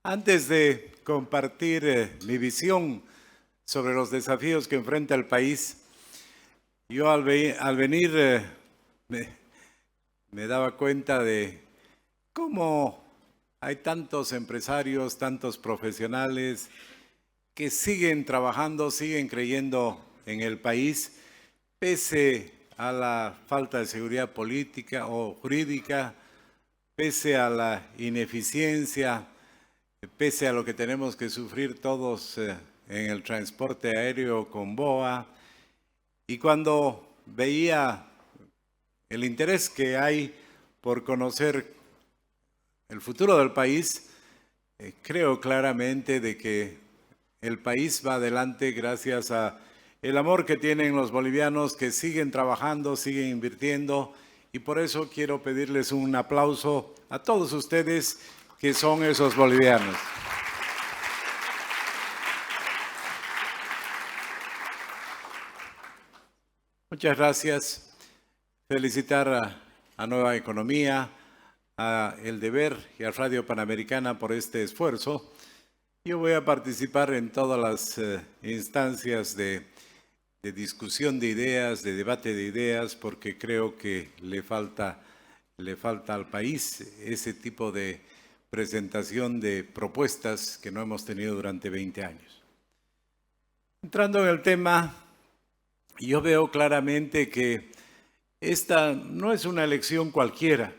Antes de compartir mi visión sobre los desafíos que enfrenta el país, yo al venir me, me daba cuenta de cómo hay tantos empresarios, tantos profesionales que siguen trabajando, siguen creyendo en el país, pese a la falta de seguridad política o jurídica, pese a la ineficiencia, pese a lo que tenemos que sufrir todos en el transporte aéreo con BOA. Y cuando veía el interés que hay por conocer el futuro del país, creo claramente de que el país va adelante gracias a el amor que tienen los bolivianos que siguen trabajando, siguen invirtiendo, y por eso quiero pedirles un aplauso a todos ustedes que son esos bolivianos. Muchas gracias. Felicitar a Nueva Economía, a El Deber y a Radio Panamericana por este esfuerzo. Yo voy a participar en todas las instancias de discusión de ideas, de debate de ideas, porque creo que le falta al país ese tipo de presentación de propuestas que no hemos tenido durante 20 años. Entrando en el tema, yo veo claramente que esta no es una elección cualquiera.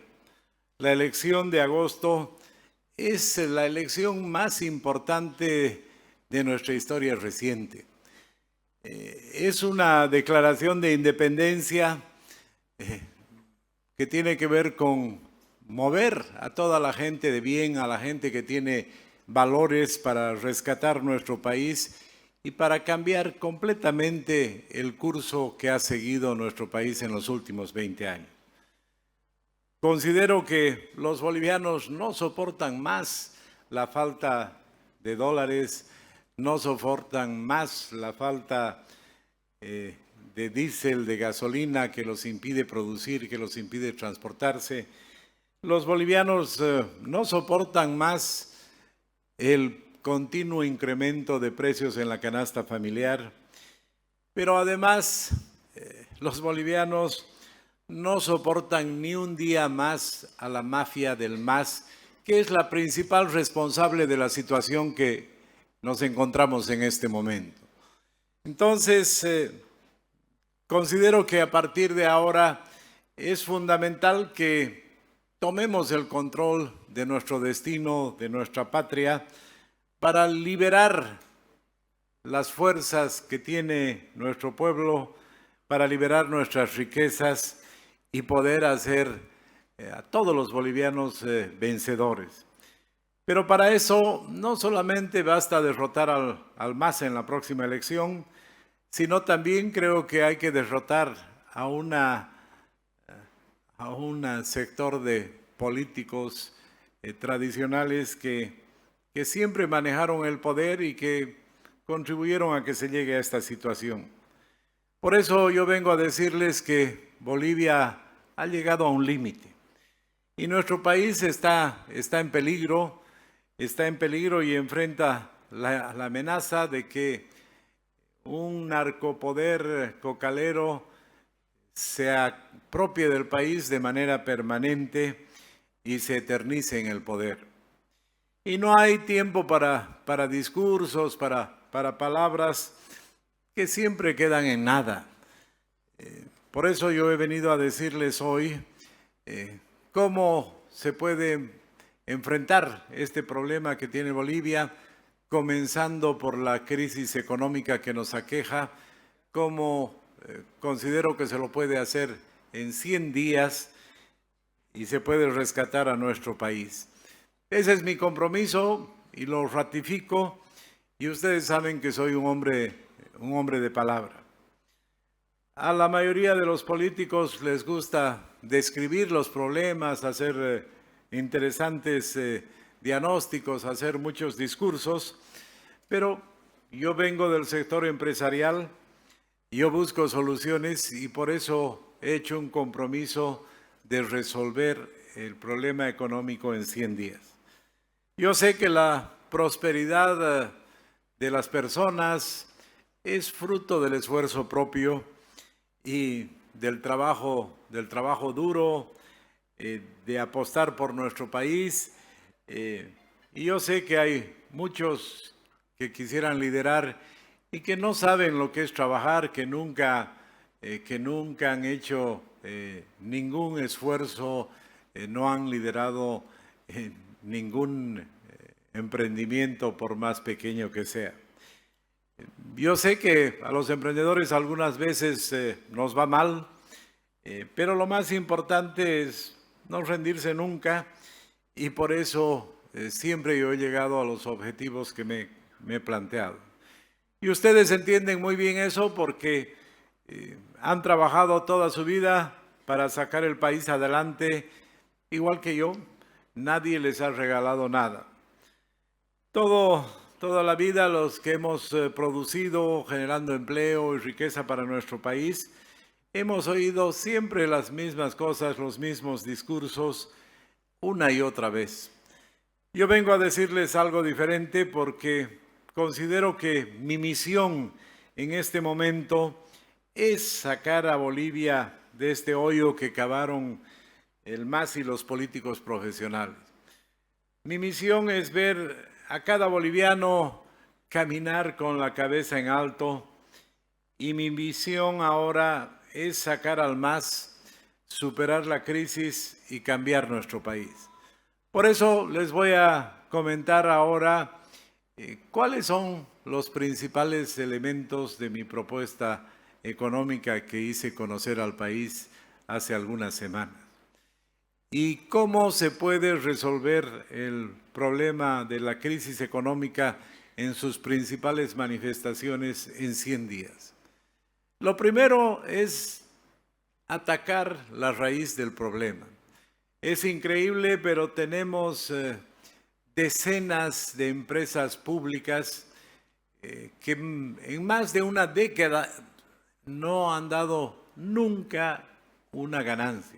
La elección de agosto es la elección más importante de nuestra historia reciente. Es una declaración de independencia que tiene que ver con mover a toda la gente de bien, a la gente que tiene valores para rescatar nuestro país y para cambiar completamente el curso que ha seguido nuestro país en los últimos 20 años. Considero que los bolivianos no soportan más la falta de dólares, no soportan más la falta de diésel, de gasolina que los impide producir, que los impide transportarse. Los bolivianos no soportan más el continuo incremento de precios en la canasta familiar, pero además los bolivianos no soportan ni un día más a la mafia del MAS, que es la principal responsable de la situación que nos encontramos en este momento. Entonces, considero que a partir de ahora es fundamental que tomemos el control de nuestro destino, de nuestra patria, para liberar las fuerzas que tiene nuestro pueblo, para liberar nuestras riquezas y poder hacer a todos los bolivianos vencedores. Pero para eso no solamente basta derrotar al MAS en la próxima elección, sino también creo que hay que derrotar a un sector de políticos tradicionales que siempre manejaron el poder y que contribuyeron a que se llegue a esta situación. Por eso yo vengo a decirles que Bolivia ha llegado a un límite y nuestro país está en peligro y enfrenta la amenaza de que un narcopoder cocalero se apropie del país de manera permanente y se eternice en el poder. Y no hay tiempo para discursos, para palabras que siempre quedan en nada. Por eso yo he venido a decirles hoy cómo se puede enfrentar este problema que tiene Bolivia, comenzando por la crisis económica que nos aqueja, cómo considero que se lo puede hacer en 100 días y se puede rescatar a nuestro país. Ese es mi compromiso y lo ratifico, y ustedes saben que soy un hombre de palabra. A la mayoría de los políticos les gusta describir los problemas, hacer interesantes diagnósticos, hacer muchos discursos, pero yo vengo del sector empresarial, yo busco soluciones y por eso he hecho un compromiso de resolver el problema económico en 100 días. Yo sé que la prosperidad de las personas es fruto del esfuerzo propio y del trabajo duro, de apostar por nuestro país. Y yo sé que hay muchos que quisieran liderar y que no saben lo que es trabajar, que nunca han hecho ningún esfuerzo, no han liderado ningún emprendimiento, por más pequeño que sea. Yo sé que a los emprendedores algunas veces nos va mal, pero lo más importante es no rendirse nunca, y por eso siempre yo he llegado a los objetivos que me he planteado. Y ustedes entienden muy bien eso porque han trabajado toda su vida para sacar el país adelante, igual que yo. Nadie les ha regalado nada. Toda la vida los que hemos producido, generando empleo y riqueza para nuestro país, hemos oído siempre las mismas cosas, los mismos discursos, una y otra vez. Yo vengo a decirles algo diferente porque considero que mi misión en este momento es sacar a Bolivia de este hoyo que cavaron el MAS y los políticos profesionales. Mi misión es ver a cada boliviano caminar con la cabeza en alto, y mi visión ahora es sacar al MAS, superar la crisis y cambiar nuestro país. Por eso les voy a comentar ahora cuáles son los principales elementos de mi propuesta económica que hice conocer al país hace algunas semanas. ¿Y cómo se puede resolver el problema de la crisis económica en sus principales manifestaciones en 100 días? Lo primero es atacar la raíz del problema. Es increíble, pero tenemos decenas de empresas públicas que en más de una década no han dado nunca una ganancia.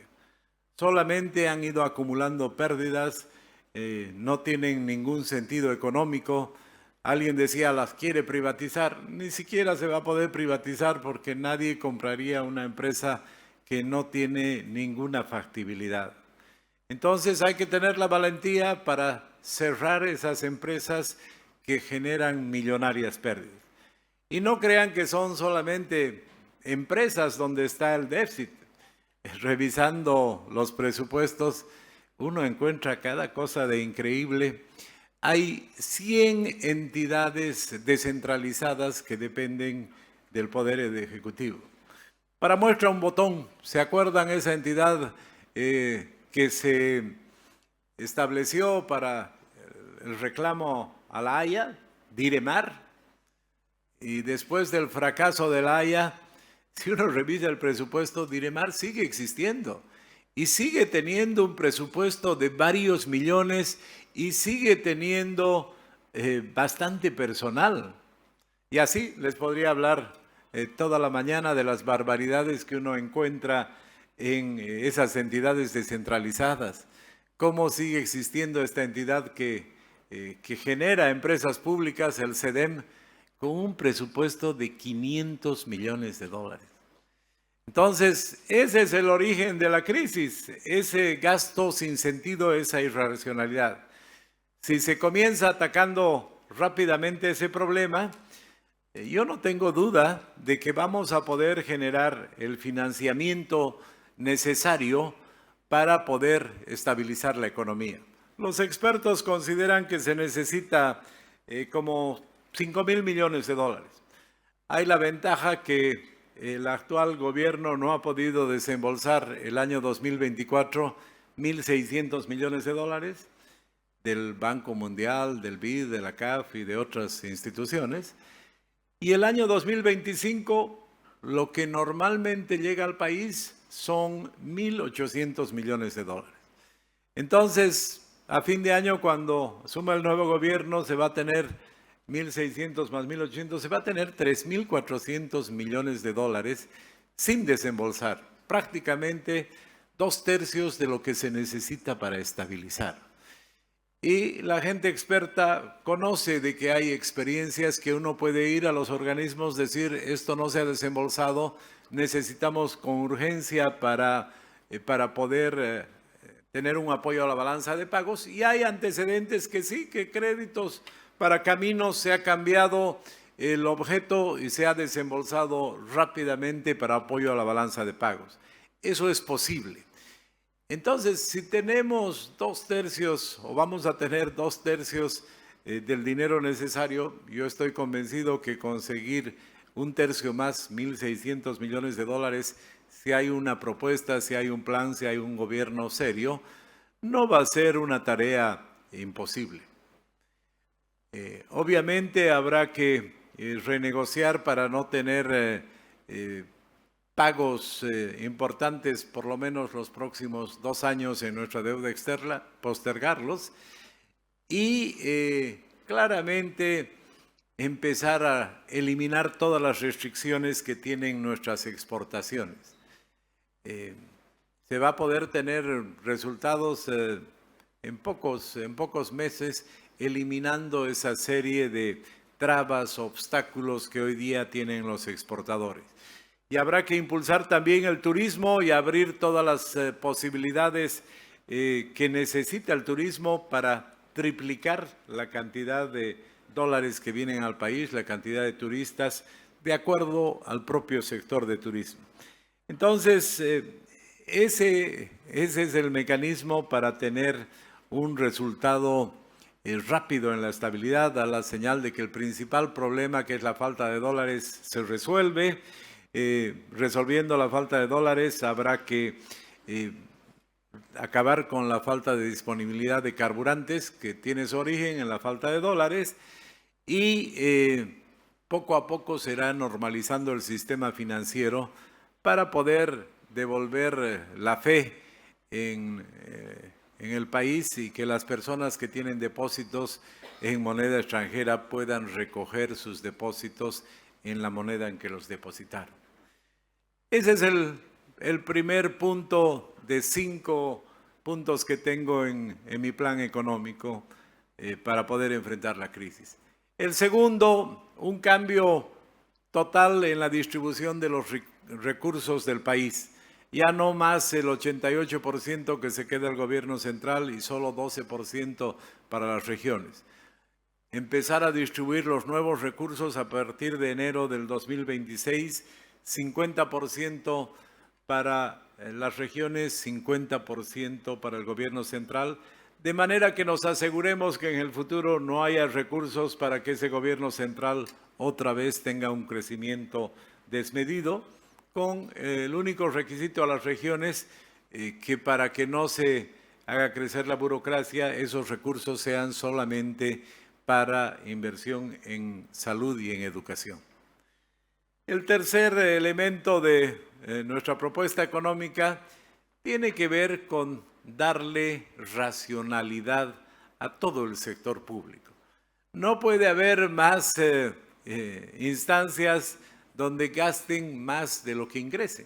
Solamente han ido acumulando pérdidas, no tienen ningún sentido económico. Alguien decía, las quiere privatizar. Ni siquiera se va a poder privatizar porque nadie compraría una empresa que no tiene ninguna factibilidad. Entonces hay que tener la valentía para cerrar esas empresas que generan millonarias pérdidas. Y no crean que son solamente empresas donde está el déficit. Revisando los presupuestos, uno encuentra cada cosa de increíble. Hay 100 entidades descentralizadas que dependen del Poder Ejecutivo. Para muestra un botón, ¿se acuerdan esa entidad que se estableció para el reclamo a la Haya, Diremar? Y después del fracaso de la Haya, si uno revisa el presupuesto, Diremar sigue existiendo y sigue teniendo un presupuesto de varios millones y sigue teniendo bastante personal. Y así les podría hablar toda la mañana de las barbaridades que uno encuentra en esas entidades descentralizadas. Cómo sigue existiendo esta entidad que genera empresas públicas, el SEDEM, con un presupuesto de 500 millones de dólares. Entonces, ese es el origen de la crisis, ese gasto sin sentido, esa irracionalidad. Si se comienza atacando rápidamente ese problema, yo no tengo duda de que vamos a poder generar el financiamiento necesario para poder estabilizar la economía. Los expertos consideran que se necesita como 5.000 millones de dólares. Hay la ventaja que el actual gobierno no ha podido desembolsar el año 2024 1.600 millones de dólares del Banco Mundial, del BID, de la CAF y de otras instituciones. Y el año 2025, lo que normalmente llega al país son 1.800 millones de dólares. Entonces, a fin de año, cuando suma el nuevo gobierno, se va a tener 1.600 más 1.800, se va a tener 3.400 millones de dólares sin desembolsar, prácticamente 2/3 de lo que se necesita para estabilizar. Y la gente experta conoce de que hay experiencias que uno puede ir a los organismos, decir, esto no se ha desembolsado, necesitamos con urgencia para poder tener un apoyo a la balanza de pagos. Y hay antecedentes que sí, que créditos para caminos se ha cambiado el objeto y se ha desembolsado rápidamente para apoyo a la balanza de pagos. Eso es posible. Entonces, si tenemos 2/3 o vamos a tener 2/3 del dinero necesario, yo estoy convencido que conseguir 1/3 más, 1.600 millones de dólares, si hay una propuesta, si hay un plan, si hay un gobierno serio, no va a ser una tarea imposible. Obviamente habrá que renegociar para no tener pagos importantes por lo menos los próximos 2 años en nuestra deuda externa, postergarlos y claramente empezar a eliminar todas las restricciones que tienen nuestras exportaciones. Se va a poder tener resultados en pocos meses eliminando esa serie de trabas, obstáculos que hoy día tienen los exportadores. Y habrá que impulsar también el turismo y abrir todas las posibilidades que necesita el turismo para triplicar la cantidad de dólares que vienen al país, la cantidad de turistas, de acuerdo al propio sector de turismo. Entonces, ese es el mecanismo para tener un resultado rápido en la estabilidad, a la señal de que el principal problema, que es la falta de dólares, se resuelve. Resolviendo la falta de dólares, habrá que acabar con la falta de disponibilidad de carburantes, que tiene su origen en la falta de dólares, y poco a poco se irá normalizando el sistema financiero para poder devolver la fe en el país y que las personas que tienen depósitos en moneda extranjera puedan recoger sus depósitos en la moneda en que los depositaron. Ese es el primer punto de 5 puntos que tengo en mi plan económico para poder enfrentar la crisis. El segundo, un cambio total en la distribución de los recursos del país. Ya no más el 88% que se queda el gobierno central y solo 12% para las regiones. Empezar a distribuir los nuevos recursos a partir de enero del 2026, 50% para las regiones, 50% para el gobierno central, de manera que nos aseguremos que en el futuro no haya recursos para que ese gobierno central otra vez tenga un crecimiento desmedido, con el único requisito a las regiones que para que no se haga crecer la burocracia, esos recursos sean solamente para inversión en salud y en educación. El tercer elemento de nuestra propuesta económica tiene que ver con darle racionalidad a todo el sector público. No puede haber más instancias donde gasten más de lo que ingresen.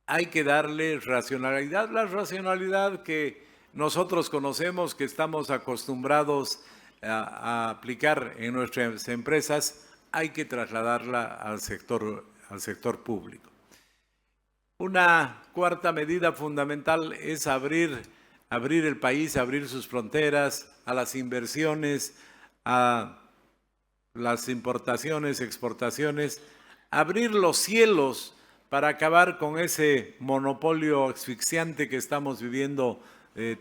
Hay que darle racionalidad, la racionalidad que nosotros conocemos, que estamos acostumbrados a aplicar en nuestras empresas, hay que trasladarla al sector público. Una cuarta medida fundamental es abrir el país, abrir sus fronteras a las inversiones, a las importaciones, exportaciones, abrir los cielos para acabar con ese monopolio asfixiante que estamos viviendo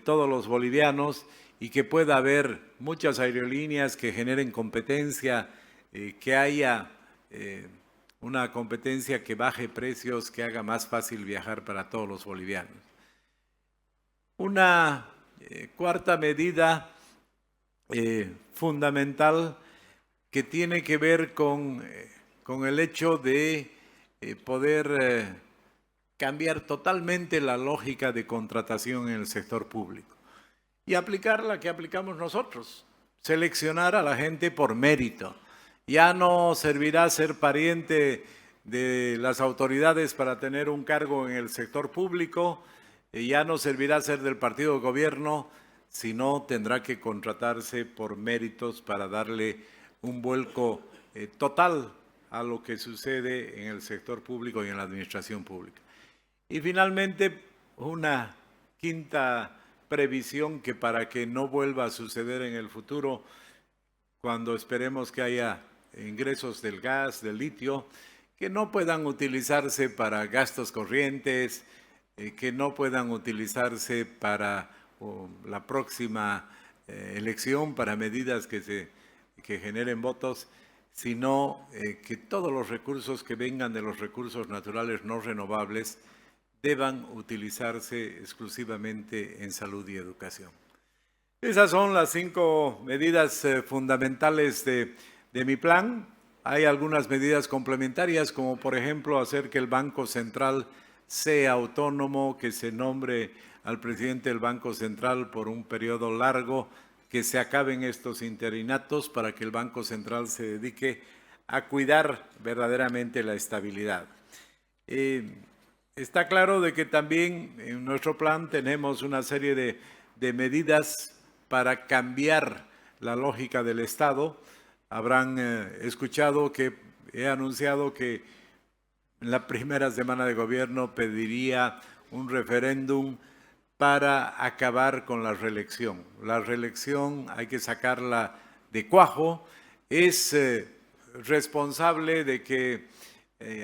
todos los bolivianos y que pueda haber muchas aerolíneas que generen competencia, que haya una competencia que baje precios, que haga más fácil viajar para todos los bolivianos. Una cuarta medida fundamental que tiene que ver con el hecho de poder cambiar totalmente la lógica de contratación en el sector público y aplicar la que aplicamos nosotros, seleccionar a la gente por mérito. Ya no servirá ser pariente de las autoridades para tener un cargo en el sector público, ya no servirá ser del partido de gobierno, Si no, tendrá que contratarse por méritos para darle un vuelco total a lo que sucede en el sector público y en la administración pública. Y finalmente, una quinta previsión que para que no vuelva a suceder en el futuro, cuando esperemos que haya ingresos del gas, del litio, que no puedan utilizarse para gastos corrientes, que no puedan utilizarse para la próxima elección, para medidas que generen votos, sino que todos los recursos que vengan de los recursos naturales no renovables deban utilizarse exclusivamente en salud y educación. Esas son las 5 medidas fundamentales de mi plan. Hay algunas medidas complementarias, como por ejemplo hacer que el Banco Central sea autónomo, que se nombre al presidente del Banco Central por un periodo largo, que se acaben estos interinatos para que el Banco Central se dedique a cuidar verdaderamente la estabilidad. Está claro de que también en nuestro plan tenemos una serie de medidas para cambiar la lógica del Estado. Habrán escuchado que he anunciado que en la primera semana de gobierno pediría un referéndum para acabar con la reelección. La reelección hay que sacarla de cuajo. Es responsable de que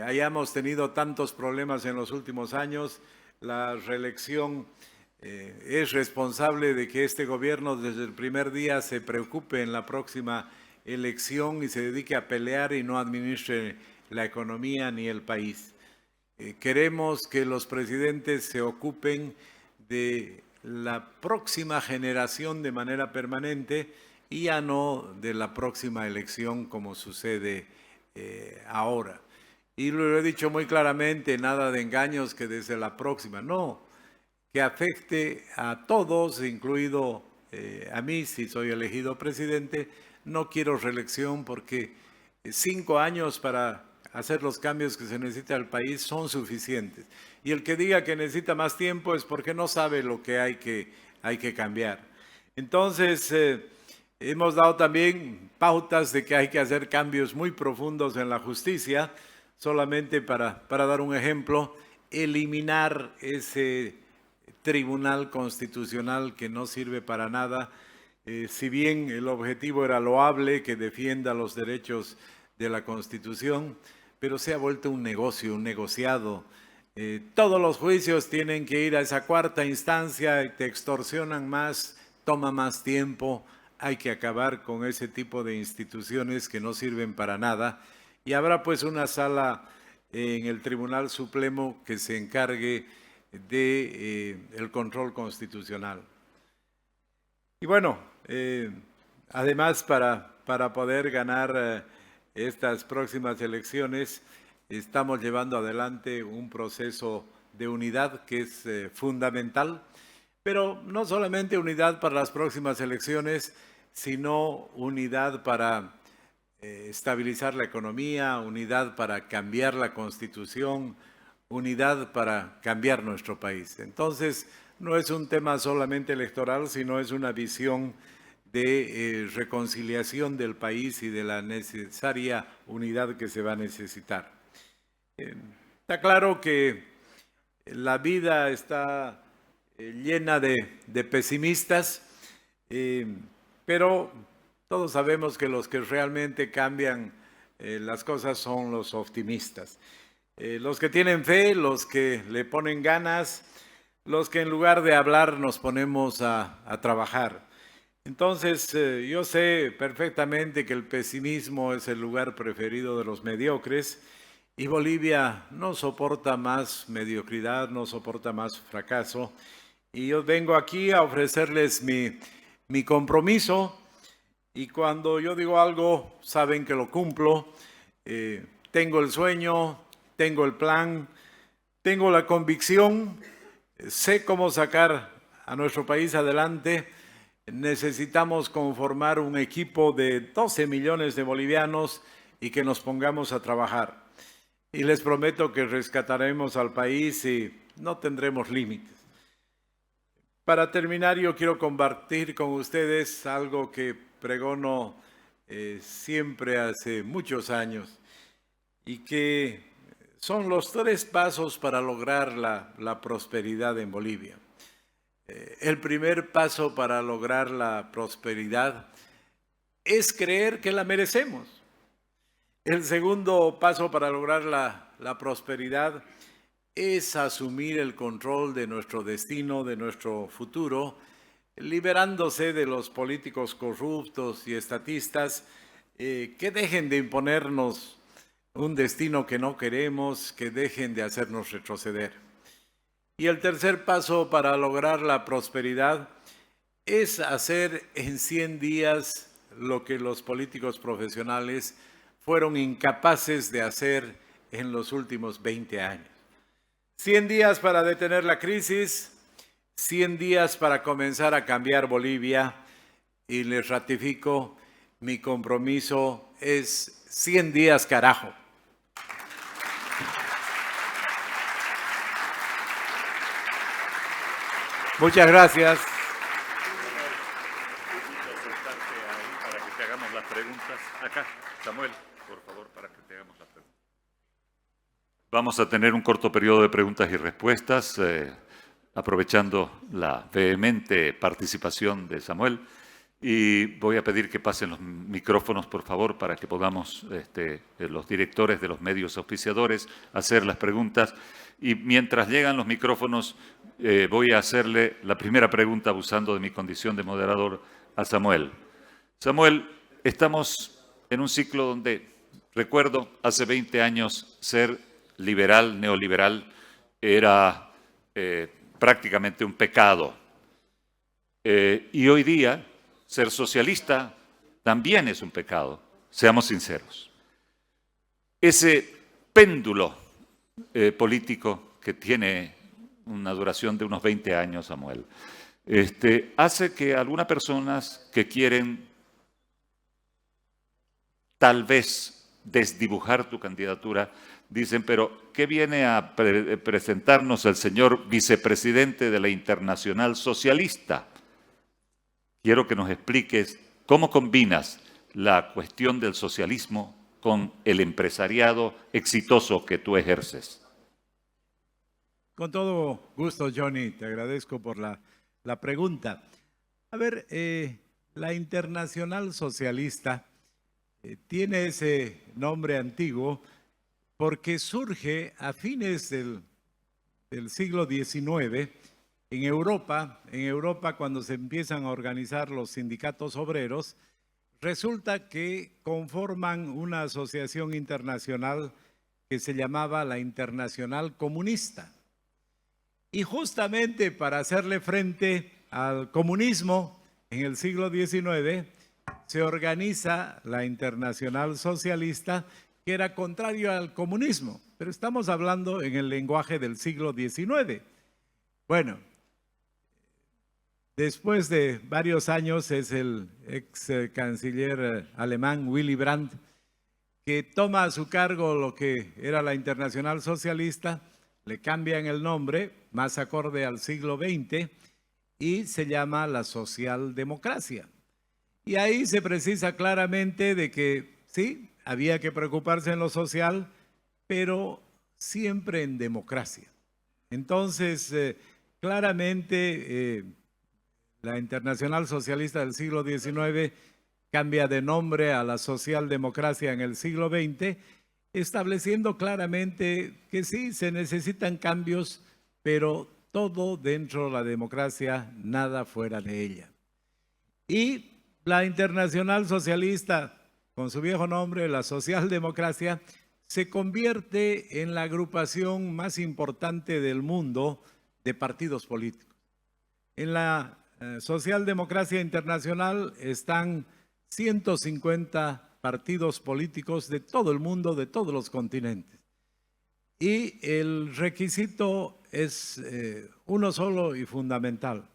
hayamos tenido tantos problemas en los últimos años. La reelección es responsable de que este gobierno desde el primer día se preocupe en la próxima elección y se dedique a pelear y no administre la economía ni el país. Queremos que los presidentes se ocupen de la próxima generación de manera permanente y ya no de la próxima elección como sucede ahora. Y lo he dicho muy claramente, nada de engaños que desde la próxima, no, que afecte a todos, incluido a mí, si soy elegido presidente. No quiero reelección porque 5 años para hacer los cambios que se necesita al país son suficientes. Y el que diga que necesita más tiempo es porque no sabe lo que hay que cambiar. Entonces, hemos dado también pautas de que hay que hacer cambios muy profundos en la justicia. Solamente para dar un ejemplo, eliminar ese Tribunal Constitucional que no sirve para nada. Si bien el objetivo era loable, que defienda los derechos de la Constitución, pero se ha vuelto un negocio, un negociado. Todos los juicios tienen que ir a esa cuarta instancia, te extorsionan más, toma más tiempo. Hay que acabar con ese tipo de instituciones que no sirven para nada. Y habrá pues una sala en el Tribunal Supremo que se encargue del control constitucional. Y bueno, además para poder ganar estas próximas elecciones, estamos llevando adelante un proceso de unidad que es fundamental, pero no solamente unidad para las próximas elecciones, sino unidad para estabilizar la economía, unidad para cambiar la Constitución, unidad para cambiar nuestro país. Entonces, no es un tema solamente electoral, sino es una visión de reconciliación del país y de la necesaria unidad que se va a necesitar. Está claro que la vida está llena de pesimistas, pero todos sabemos que los que realmente cambian las cosas son los optimistas. Los que tienen fe, los que le ponen ganas, los que en lugar de hablar nos ponemos a trabajar. Entonces, yo sé perfectamente que el pesimismo es el lugar preferido de los mediocres y Bolivia no soporta más mediocridad, no soporta más fracaso. Y yo vengo aquí a ofrecerles mi compromiso. Y cuando yo digo algo, saben que lo cumplo. Tengo el sueño, tengo el plan, tengo la convicción, sé cómo sacar a nuestro país adelante. Necesitamos conformar un equipo de 12 millones de bolivianos y que nos pongamos a trabajar. Y les prometo que rescataremos al país y no tendremos límites. Para terminar, yo quiero compartir con ustedes algo que pregono siempre hace muchos años y que son los 3 pasos para lograr la prosperidad en Bolivia. El primer paso para lograr la prosperidad es creer que la merecemos. El segundo paso para lograr la prosperidad es asumir el control de nuestro destino, de nuestro futuro, liberándose de los políticos corruptos y estatistas que dejen de imponernos un destino que no queremos, que dejen de hacernos retroceder. Y el tercer paso para lograr la prosperidad es hacer en 100 días lo que los políticos profesionales fueron incapaces de hacer en los últimos 20 años. 100 días para detener la crisis, 100 días para comenzar a cambiar Bolivia, y les ratifico, mi compromiso es 100 días, carajo. Muchas gracias. Para que te hagamos las preguntas. Acá, Samuel, por favor, para que te hagamos las preguntas. Vamos a tener un corto periodo de preguntas y respuestas, aprovechando la vehemente participación de Samuel. Y voy a pedir que pasen los micrófonos, por favor, para que podamos, los directores de los medios auspiciadores, hacer las preguntas. Y mientras llegan los micrófonos, voy a hacerle la primera pregunta, abusando de mi condición de moderador, a Samuel. Samuel, estamos en un ciclo donde, recuerdo, hace 20 años ser liberal, neoliberal, era prácticamente un pecado. Y hoy día, ser socialista también es un pecado, seamos sinceros. Ese péndulo político que tiene una duración de unos 20 años, Samuel, hace que algunas personas que quieren tal vez desdibujar tu candidatura dicen, pero ¿qué viene a presentarnos el señor vicepresidente de la Internacional Socialista? Quiero que nos expliques cómo combinas la cuestión del socialismo con el empresariado exitoso que tú ejerces. Con todo gusto, Johnny, te agradezco por la pregunta. A ver, la Internacional Socialista tiene ese nombre antiguo porque surge a fines del siglo XIX en Europa. En Europa, cuando se empiezan a organizar los sindicatos obreros, resulta que conforman una asociación internacional que se llamaba la Internacional Comunista. Y justamente para hacerle frente al comunismo en el siglo XIX, se organiza la Internacional Socialista, que era contrario al comunismo, pero estamos hablando en el lenguaje del siglo XIX. Bueno, después de varios años es el ex canciller alemán Willy Brandt que toma a su cargo lo que era la Internacional Socialista, le cambian el nombre, más acorde al siglo XX, y se llama la socialdemocracia. Y ahí se precisa claramente de que sí, había que preocuparse en lo social, pero siempre en democracia. Entonces, claramente, la Internacional Socialista del siglo XIX cambia de nombre a la socialdemocracia en el siglo XX, estableciendo claramente que sí, se necesitan cambios, pero todo dentro de la democracia, nada fuera de ella. Y la Internacional Socialista, con su viejo nombre, la socialdemocracia, se convierte en la agrupación más importante del mundo de partidos políticos. En la socialdemocracia internacional están 150 partidos políticos de todo el mundo, de todos los continentes. Y el requisito es uno solo y fundamental.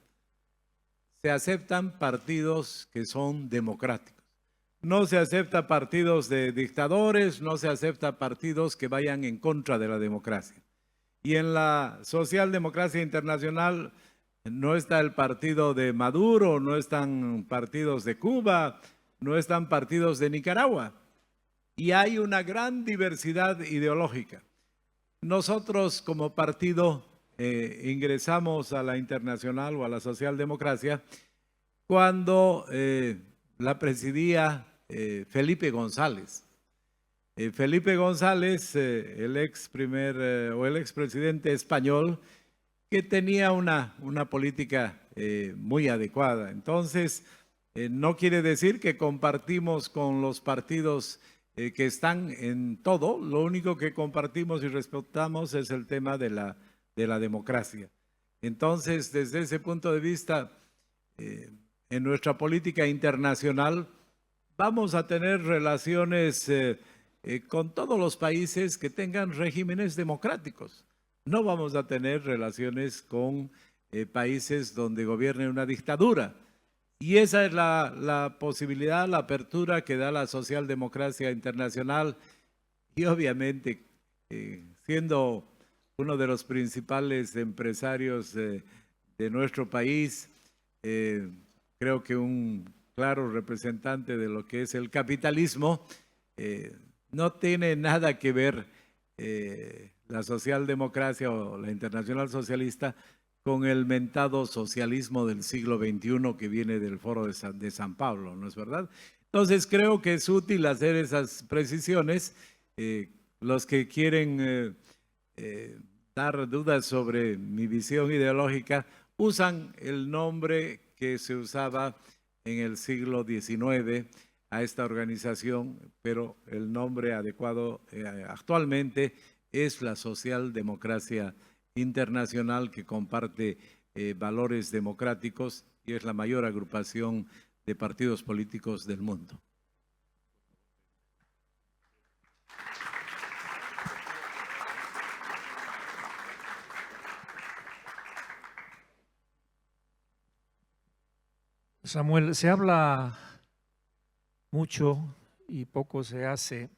Se aceptan partidos que son democráticos. No se acepta partidos de dictadores, no se acepta partidos que vayan en contra de la democracia. Y en la socialdemocracia internacional No está el partido de Maduro, no están partidos de Cuba, no están partidos de Nicaragua. Y hay una gran diversidad ideológica. Nosotros como partido ingresamos a la Internacional o a la Socialdemocracia cuando la presidía Felipe González. Felipe González, el expresidente español, que tenía una política muy adecuada. Entonces, no quiere decir que compartimos con los partidos que están en todo. Lo único que compartimos y respetamos es el tema de la democracia. Entonces, desde ese punto de vista, en nuestra política internacional vamos a tener relaciones con todos los países que tengan regímenes democráticos. No vamos a tener relaciones con países donde gobierne una dictadura. Y esa es la posibilidad, la apertura que da la socialdemocracia internacional. Y obviamente, siendo uno de los principales empresarios de nuestro país, creo que un claro representante de lo que es el capitalismo, no tiene nada que ver la socialdemocracia o la internacional socialista con el mentado socialismo del siglo XXI que viene del Foro de San Pablo, ¿no es verdad? Entonces creo que es útil hacer esas precisiones. Los que quieren dar dudas sobre mi visión ideológica usan el nombre que se usaba en el siglo XIX a esta organización, pero el nombre adecuado actualmente es la Socialdemocracia Internacional, que comparte valores democráticos y es la mayor agrupación de partidos políticos del mundo. Samuel, se habla mucho y poco se hace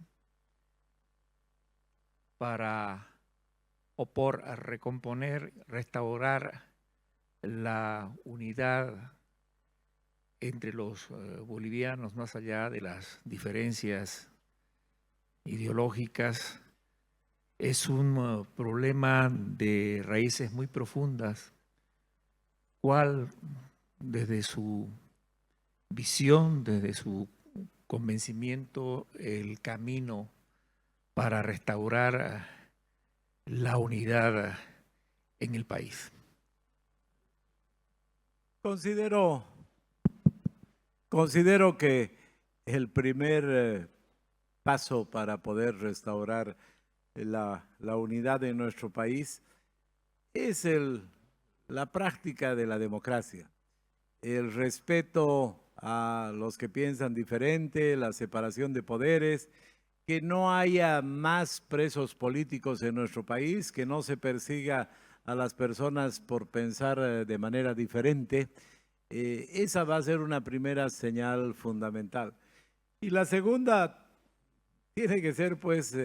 para recomponer, restaurar la unidad entre los bolivianos, más allá de las diferencias ideológicas. Es un problema de raíces muy profundas. ¿Cuál, desde su visión, desde su convencimiento, el camino para restaurar la unidad en el país? Considero que el primer paso para poder restaurar la unidad de nuestro país es la práctica de la democracia, el respeto a los que piensan diferente, la separación de poderes, que no haya más presos políticos en nuestro país, que no se persiga a las personas por pensar de manera diferente. Esa va a ser una primera señal fundamental. Y la segunda tiene que ser, pues,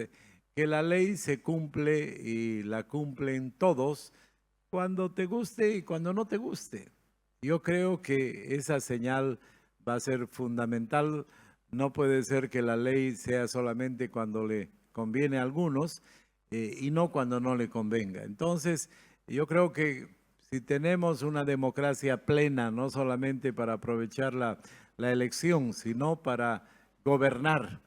que la ley se cumple y la cumplen todos, cuando te guste y cuando no te guste. Yo creo que esa señal va a ser fundamental. No puede ser que la ley sea solamente cuando le conviene a algunos y no cuando no le convenga. Entonces, yo creo que si tenemos una democracia plena, no solamente para aprovechar la elección, sino para gobernar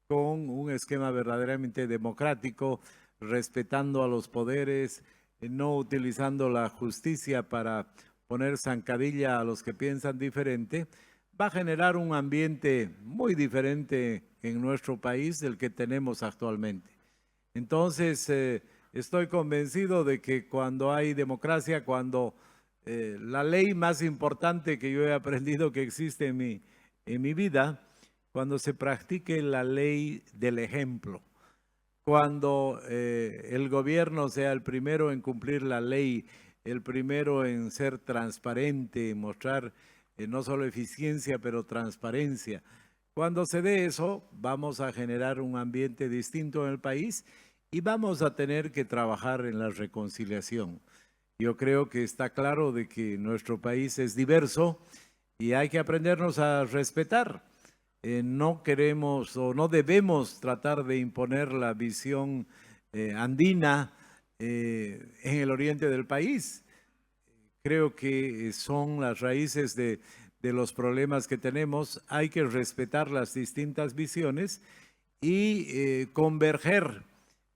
con un esquema verdaderamente democrático, respetando a los poderes, no utilizando la justicia para poner zancadilla a los que piensan diferente, va a generar un ambiente muy diferente en nuestro país del que tenemos actualmente. Entonces, estoy convencido de que cuando hay democracia, cuando la ley más importante que yo he aprendido que existe en mi vida, cuando se practique la ley del ejemplo, cuando el gobierno sea el primero en cumplir la ley, el primero en ser transparente, mostrar no solo eficiencia, pero transparencia. Cuando se dé eso, vamos a generar un ambiente distinto en el país y vamos a tener que trabajar en la reconciliación. Yo creo que está claro de que nuestro país es diverso y hay que aprendernos a respetar. No queremos o no debemos tratar de imponer la visión andina en el oriente del país. Creo que son las raíces de los problemas que tenemos. Hay que respetar las distintas visiones y converger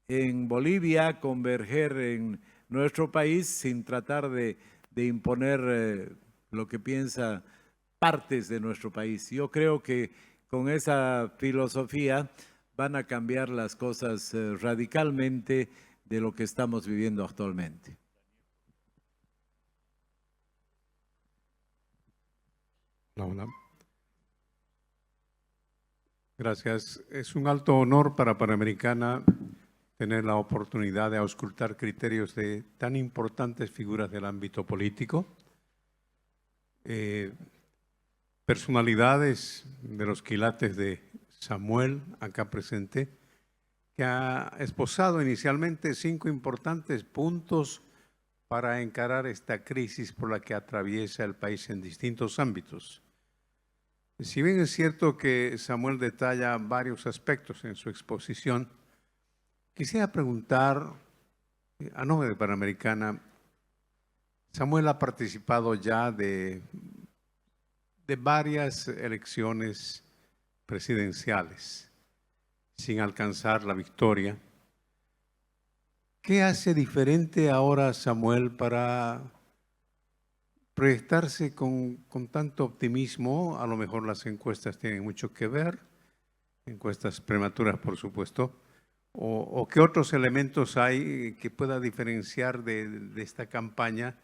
en Bolivia, converger en nuestro país sin tratar de imponer lo que piensa partes de nuestro país. Yo creo que con esa filosofía van a cambiar las cosas radicalmente de lo que estamos viviendo actualmente. Hola. Gracias. Es un alto honor para Panamericana tener la oportunidad de auscultar criterios de tan importantes figuras del ámbito político, personalidades de los quilates de Samuel, acá presente, que ha esposado inicialmente 5 importantes puntos para encarar esta crisis por la que atraviesa el país en distintos ámbitos. Si bien es cierto que Samuel detalla varios aspectos en su exposición, quisiera preguntar, a nombre de Panamericana, Samuel ha participado ya de varias elecciones presidenciales sin alcanzar la victoria. ¿Qué hace diferente ahora Samuel para proyectarse con tanto optimismo? A lo mejor las encuestas tienen mucho que ver, encuestas prematuras por supuesto, o qué otros elementos hay que pueda diferenciar de esta campaña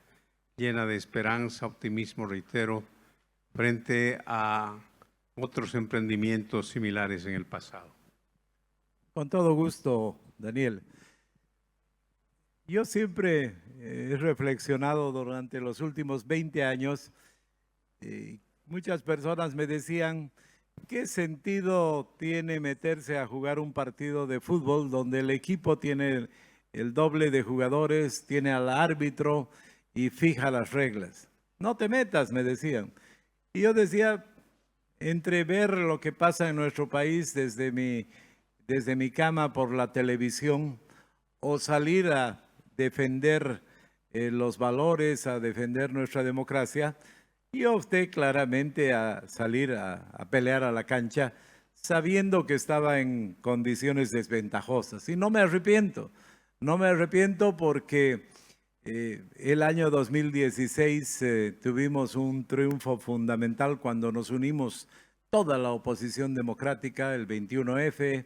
llena de esperanza, optimismo, reitero, frente a otros emprendimientos similares en el pasado. Con todo gusto, Daniel. Yo siempre he reflexionado durante los últimos 20 años, muchas personas me decían, ¿qué sentido tiene meterse a jugar un partido de fútbol donde el equipo tiene el doble de jugadores, tiene al árbitro y fija las reglas? No te metas, me decían. Y yo decía, entre ver lo que pasa en nuestro país desde mi cama por la televisión o salir a defender los valores, a defender nuestra democracia, yo opté claramente a salir a pelear a la cancha sabiendo que estaba en condiciones desventajosas. Y no me arrepiento porque el año 2016 tuvimos un triunfo fundamental cuando nos unimos toda la oposición democrática, el 21F.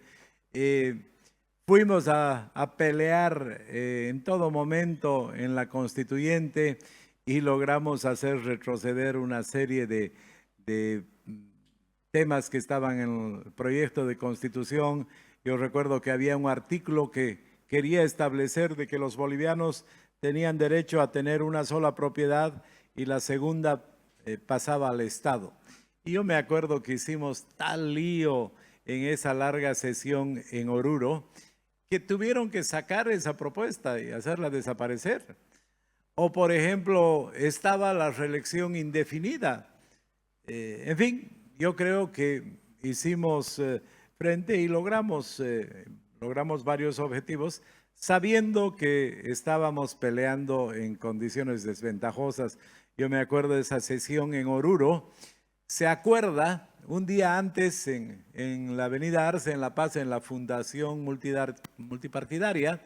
Fuimos a pelear en todo momento en la constituyente y logramos hacer retroceder una serie de temas que estaban en el proyecto de constitución. Yo recuerdo que había un artículo que quería establecer de que los bolivianos tenían derecho a tener una sola propiedad y la segunda pasaba al Estado. Y yo me acuerdo que hicimos tal lío en esa larga sesión en Oruro que tuvieron que sacar esa propuesta y hacerla desaparecer. O, por ejemplo, estaba la reelección indefinida. En fin, yo creo que hicimos frente y logramos varios objetivos, sabiendo que estábamos peleando en condiciones desventajosas. Yo me acuerdo de esa sesión en Oruro. ¿Se acuerda? Un día antes en la avenida Arce, en La Paz, en la Fundación Multipartidaria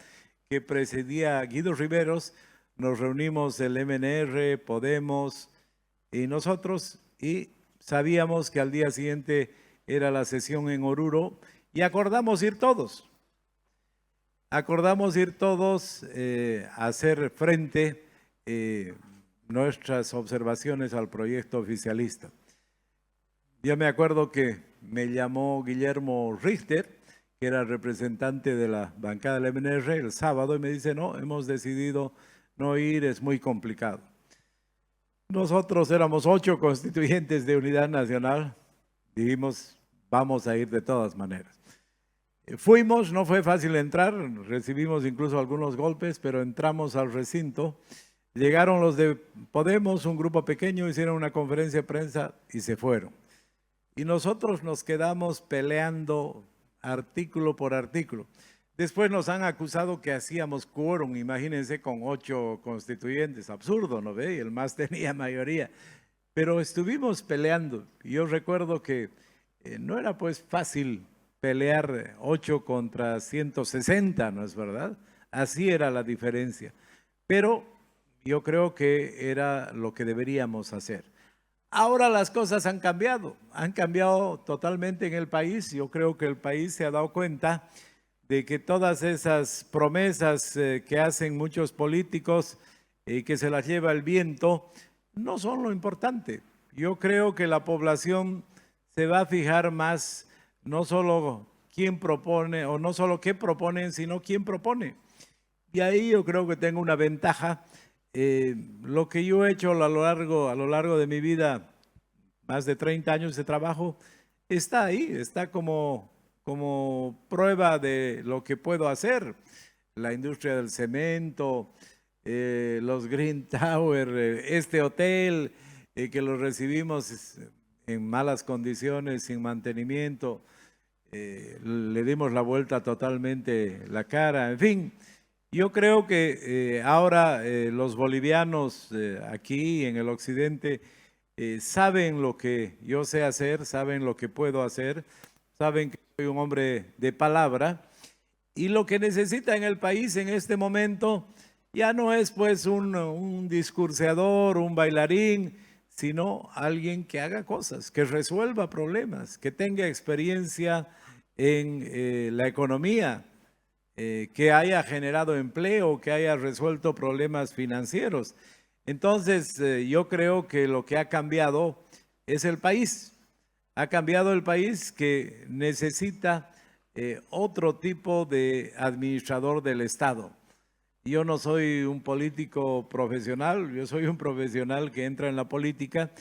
que presidía Guido Riveros, nos reunimos el MNR, Podemos y nosotros, y sabíamos que al día siguiente era la sesión en Oruro y acordamos ir todos. Acordamos ir todos a hacer frente nuestras observaciones al proyecto oficialista. Yo me acuerdo que me llamó Guillermo Richter, que era representante de la bancada del MNR, el sábado, y me dice, no, hemos decidido no ir, es muy complicado. Nosotros éramos 8 constituyentes de Unidad Nacional, dijimos, vamos a ir de todas maneras. Fuimos, no fue fácil entrar, recibimos incluso algunos golpes, pero entramos al recinto. Llegaron los de Podemos, un grupo pequeño, hicieron una conferencia de prensa y se fueron. Y nosotros nos quedamos peleando artículo por artículo. Después nos han acusado que hacíamos quórum, imagínense, con 8 constituyentes. Absurdo, ¿no ve? Y el MAS tenía mayoría. Pero estuvimos peleando. Yo recuerdo que no era pues fácil pelear 8 contra 160, ¿no es verdad? Así era la diferencia. Pero yo creo que era lo que deberíamos hacer. Ahora las cosas han cambiado totalmente en el país. Yo creo que el país se ha dado cuenta de que todas esas promesas que hacen muchos políticos y que se las lleva el viento, no son lo importante. Yo creo que la población se va a fijar más no solo quién propone o no solo qué proponen, sino quién propone. Y ahí yo creo que tengo una ventaja. Lo que yo he hecho a lo largo de mi vida, más de 30 años de trabajo, está ahí, está como prueba de lo que puedo hacer. La industria del cemento, los Green Tower, este hotel que lo recibimos en malas condiciones, sin mantenimiento, le dimos la vuelta totalmente la cara, en fin. Yo creo que ahora los bolivianos aquí en el occidente saben lo que yo sé hacer, saben lo que puedo hacer, saben que soy un hombre de palabra y lo que necesita en el país en este momento ya no es pues un discurseador, un bailarín, sino alguien que haga cosas, que resuelva problemas, que tenga experiencia en la economía, que haya generado empleo, que haya resuelto problemas financieros. Entonces, yo creo que lo que ha cambiado es el país. Ha cambiado el país que necesita otro tipo de administrador del Estado. Yo no soy un político profesional, yo soy un profesional que entra en la política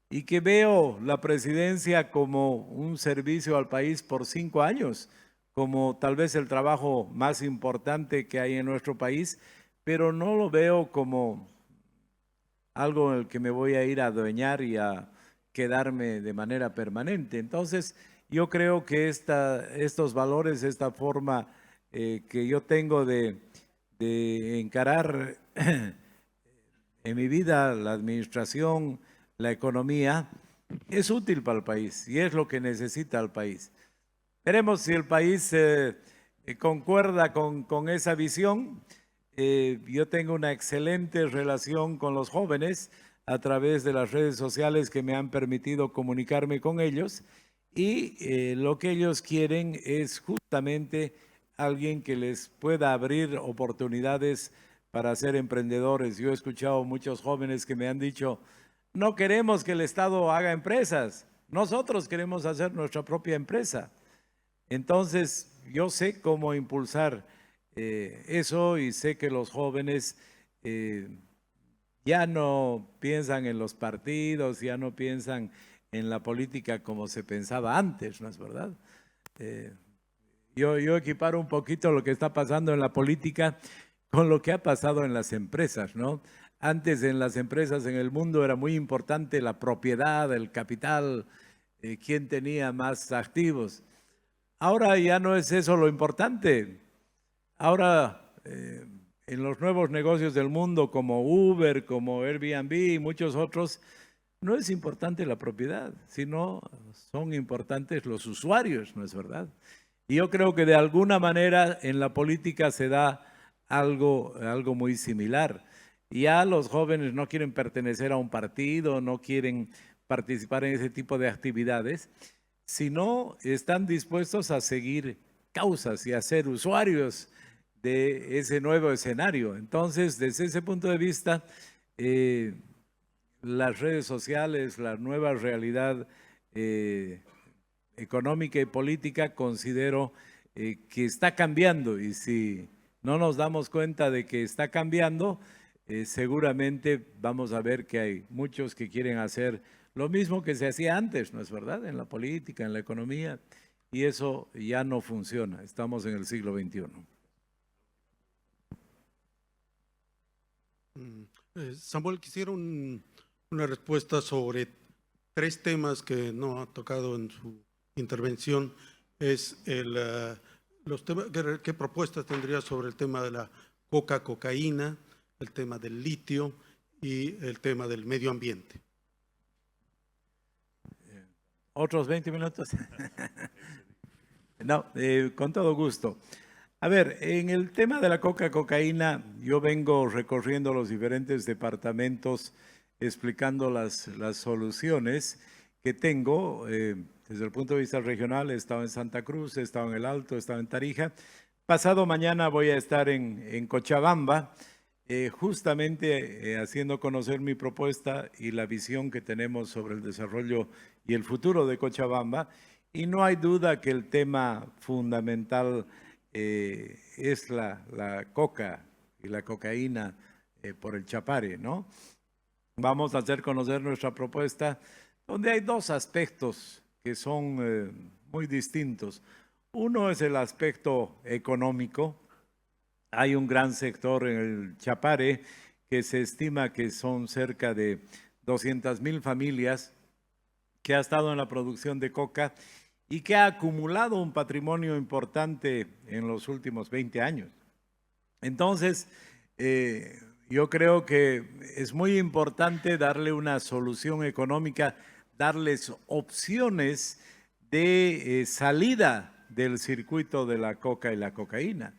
y que veo la presidencia como un servicio al país por 5 años, como tal vez el trabajo más importante que hay en nuestro país, pero no lo veo como algo en el que me voy a ir a adueñar y a quedarme de manera permanente. Entonces, yo creo que estos valores, esta forma que yo tengo de encarar en mi vida la administración, la economía, es útil para el país y es lo que necesita el país. Veremos si el país concuerda con esa visión. Yo tengo una excelente relación con los jóvenes a través de las redes sociales que me han permitido comunicarme con ellos y lo que ellos quieren es justamente alguien que les pueda abrir oportunidades para ser emprendedores. Yo he escuchado muchos jóvenes que me han dicho, no queremos que el Estado haga empresas, nosotros queremos hacer nuestra propia empresa. Entonces, yo sé cómo impulsar eso y sé que los jóvenes ya no piensan en los partidos, ya no piensan en la política como se pensaba antes, ¿no es verdad? Yo equiparo un poquito lo que está pasando en la política con lo que ha pasado en las empresas, ¿no? Antes en las empresas en el mundo era muy importante la propiedad, el capital, quién tenía más activos. Ahora ya no es eso lo importante. Ahora en los nuevos negocios del mundo como Uber, como Airbnb y muchos otros, no es importante la propiedad, sino son importantes los usuarios, ¿no es verdad? Y yo creo que de alguna manera en la política se da algo muy similar. Ya los jóvenes no quieren pertenecer a un partido, no quieren participar en ese tipo de actividades, sino están dispuestos a seguir causas y a ser usuarios de ese nuevo escenario. Entonces, desde ese punto de vista, las redes sociales, la nueva realidad económica y política, considero que está cambiando y si no nos damos cuenta de que está cambiando, seguramente vamos a ver que hay muchos que quieren hacer lo mismo que se hacía antes, ¿no es verdad? En la política, en la economía, y eso ya no funciona. Estamos en el siglo XXI. Samuel, quisiera una respuesta sobre 3 temas que no ha tocado en su intervención. Es los temas, ¿qué propuestas tendría sobre el tema de la cocaína, el tema del litio y el tema del medio ambiente? ¿Otros 20 minutos? No, con todo gusto. A ver, en el tema de la cocaína, yo vengo recorriendo los diferentes departamentos explicando las soluciones que tengo. Desde el punto de vista regional, he estado en Santa Cruz, he estado en El Alto, he estado en Tarija. Pasado mañana voy a estar en Cochabamba, justamente haciendo conocer mi propuesta y la visión que tenemos sobre el desarrollo y el futuro de Cochabamba. Y no hay duda que el tema fundamental es la coca y la cocaína por el Chapare, ¿no? Vamos a hacer conocer nuestra propuesta, donde hay 2 aspectos que son muy distintos. Uno es el aspecto económico. Hay un gran sector en el Chapare que se estima que son cerca de 200,000 familias que ha estado en la producción de coca y que ha acumulado un patrimonio importante en los últimos 20 años. Entonces, yo creo que es muy importante darle una solución económica, darles opciones de salida del circuito de la coca y la cocaína.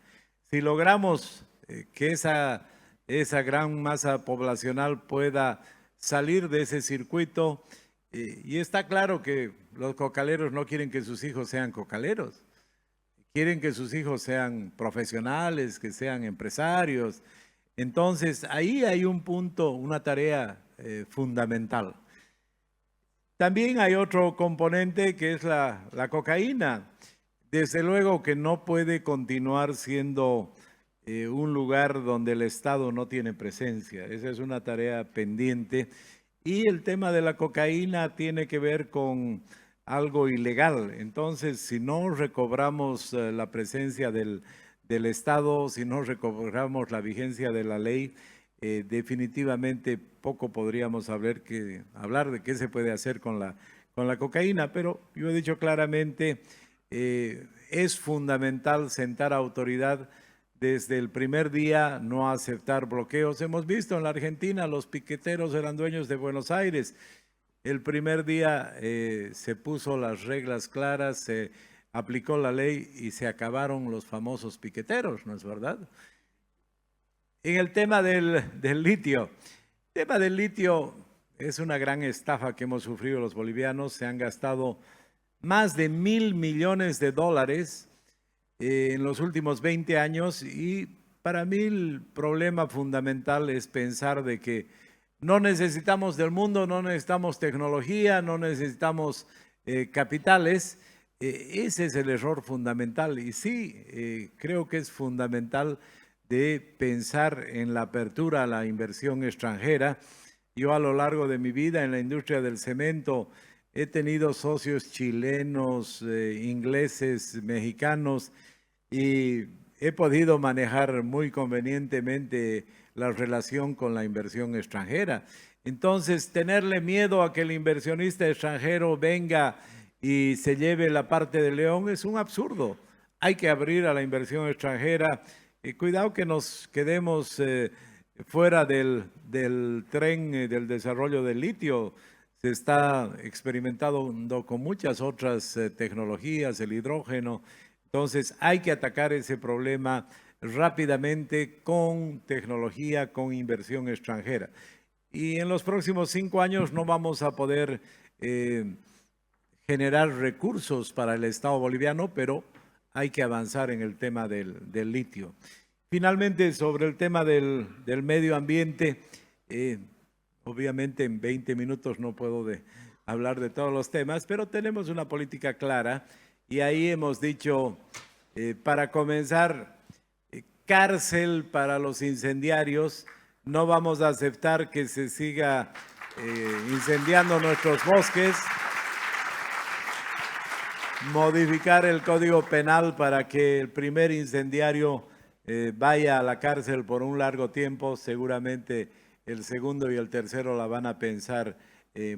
Si logramos que esa gran masa poblacional pueda salir de ese circuito, y está claro que los cocaleros no quieren que sus hijos sean cocaleros, quieren que sus hijos sean profesionales, que sean empresarios. Entonces, ahí hay un punto, una tarea fundamental. También hay otro componente que es la cocaína. Desde luego que no puede continuar siendo un lugar donde el Estado no tiene presencia. Esa es una tarea pendiente. Y el tema de la cocaína tiene que ver con algo ilegal. Entonces, si no recobramos la presencia del Estado, si no recobramos la vigencia de la ley, definitivamente poco podríamos hablar de qué se puede hacer con la cocaína. Pero yo he dicho claramente, es fundamental sentar autoridad desde el primer día, no aceptar bloqueos. Hemos visto en la Argentina, los piqueteros eran dueños de Buenos Aires. El primer día se puso las reglas claras, se aplicó la ley y se acabaron los famosos piqueteros, ¿no es verdad? En el tema del litio. El tema del litio es una gran estafa que hemos sufrido los bolivianos. Se han gastado más de $1,000 millones en los últimos 20 años y para mí el problema fundamental es pensar de que no necesitamos del mundo, no necesitamos tecnología, no necesitamos capitales. Ese es el error fundamental y sí, creo que es fundamental de pensar en la apertura a la inversión extranjera. Yo a lo largo de mi vida en la industria del cemento he tenido socios chilenos, ingleses, mexicanos y he podido manejar muy convenientemente la relación con la inversión extranjera. Entonces, tenerle miedo a que el inversionista extranjero venga y se lleve la parte de León es un absurdo. Hay que abrir a la inversión extranjera. Cuidado que nos quedemos fuera del tren del desarrollo del litio. Se está experimentando con muchas otras tecnologías, el hidrógeno. Entonces hay que atacar ese problema rápidamente con tecnología, con inversión extranjera. Y en los próximos 5 años no vamos a poder generar recursos para el Estado boliviano, pero hay que avanzar en el tema del litio. Finalmente, sobre el tema del medio ambiente, obviamente en 20 minutos no puedo hablar de todos los temas, pero tenemos una política clara y ahí hemos dicho, para comenzar, cárcel para los incendiarios. No vamos a aceptar que se siga incendiando nuestros bosques. Modificar el Código Penal para que el primer incendiario vaya a la cárcel por un largo tiempo, seguramente el segundo y el tercero la van a pensar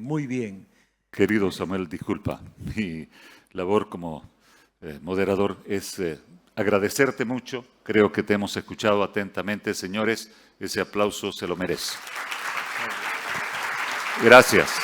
muy bien. Querido Samuel, disculpa, mi labor como moderador es agradecerte mucho. Creo que te hemos escuchado atentamente, señores. Ese aplauso se lo merece. Gracias.